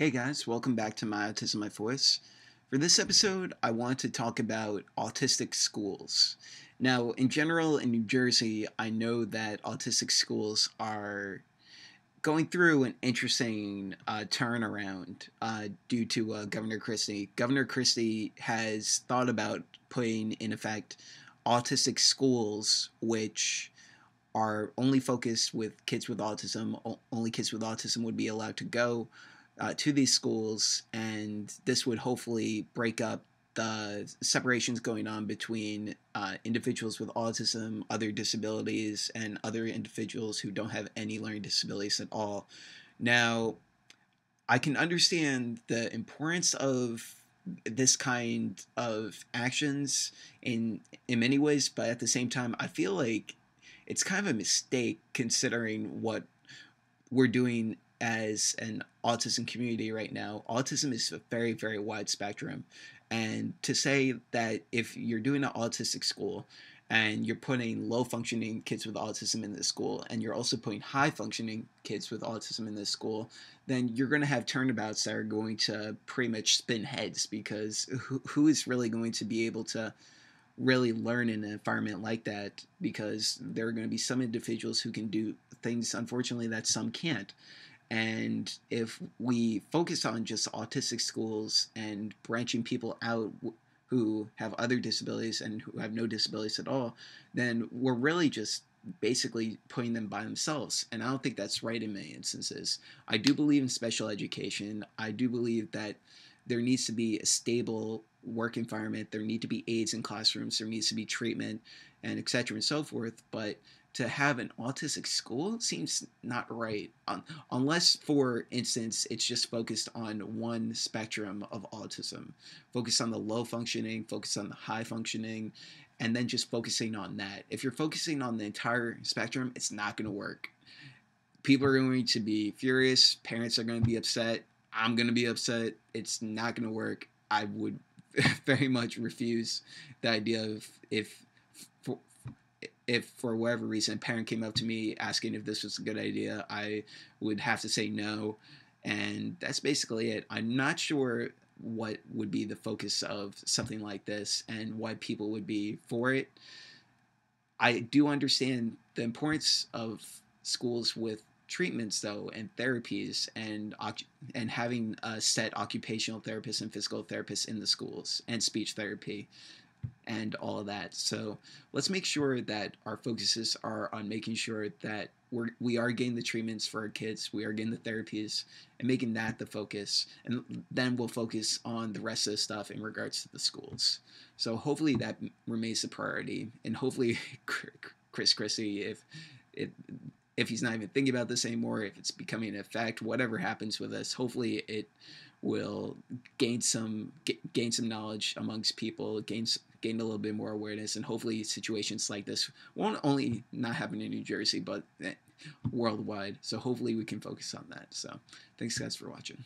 Hey guys, welcome back to My Autism, My Voice. For this episode, I want to talk about autistic schools. Now, in general, in New Jersey, I know that autistic schools are going through an interesting turnaround due to Governor Christie. Governor Christie has thought about putting in effect autistic schools, which are only focused with kids with autism. Only kids with autism would be allowed to go to these schools, and this would hopefully break up the separations going on between individuals with autism, other disabilities, and other individuals who don't have any learning disabilities at all. Now, I can understand the importance of this kind of actions in many ways, but at the same time, I feel like it's kind of a mistake considering what we're doing as an autism community right now. Autism is a very, very wide spectrum. And to say that if you're doing an autistic school and you're putting low functioning kids with autism in this school and you're also putting high functioning kids with autism in this school, then you're going to have turnabouts that are going to pretty much spin heads, because who is really going to be able to really learn in an environment like that? Because there are going to be some individuals who can do things, unfortunately, that some can't. And if we focus on just autistic schools and branching people out who have other disabilities and who have no disabilities at all, then we're really just basically putting them by themselves. And I don't think that's right in many instances. I do believe in special education. I do believe that there needs to be a stable work environment. There need to be aides in classrooms. There needs to be treatment, and et cetera and so forth. But to have an autistic school seems not right, unless, for instance, it's just focused on one spectrum of autism, focused on the low functioning, focused on the high functioning, and then just focusing on that. If you're focusing on the entire spectrum, it's not going to work. People are going to be furious. Parents are going to be upset. I'm going to be upset. It's not going to work. I would very much refuse the idea of for, if for whatever reason a parent came up to me asking if this was a good idea, I would have to say no. And that's basically it. I'm not sure what would be the focus of something like this and why people would be for it. I do understand the importance of schools with treatments, though, and therapies, and having a set occupational therapists and physical therapists in the schools, and speech therapy and all of that. So let's make sure that our focuses are on making sure that we are getting the treatments for our kids, we are getting the therapies, and making that the focus. And then we'll focus on the rest of the stuff in regards to the schools. So hopefully that remains the priority, and hopefully Chris Christie, if if he's not even thinking about this anymore, if it's becoming an effect, whatever happens with us, hopefully it will gain some knowledge amongst people, gain a little bit more awareness, and hopefully situations like this won't only not happen in New Jersey, but worldwide. So hopefully we can focus on that. So thanks guys for watching.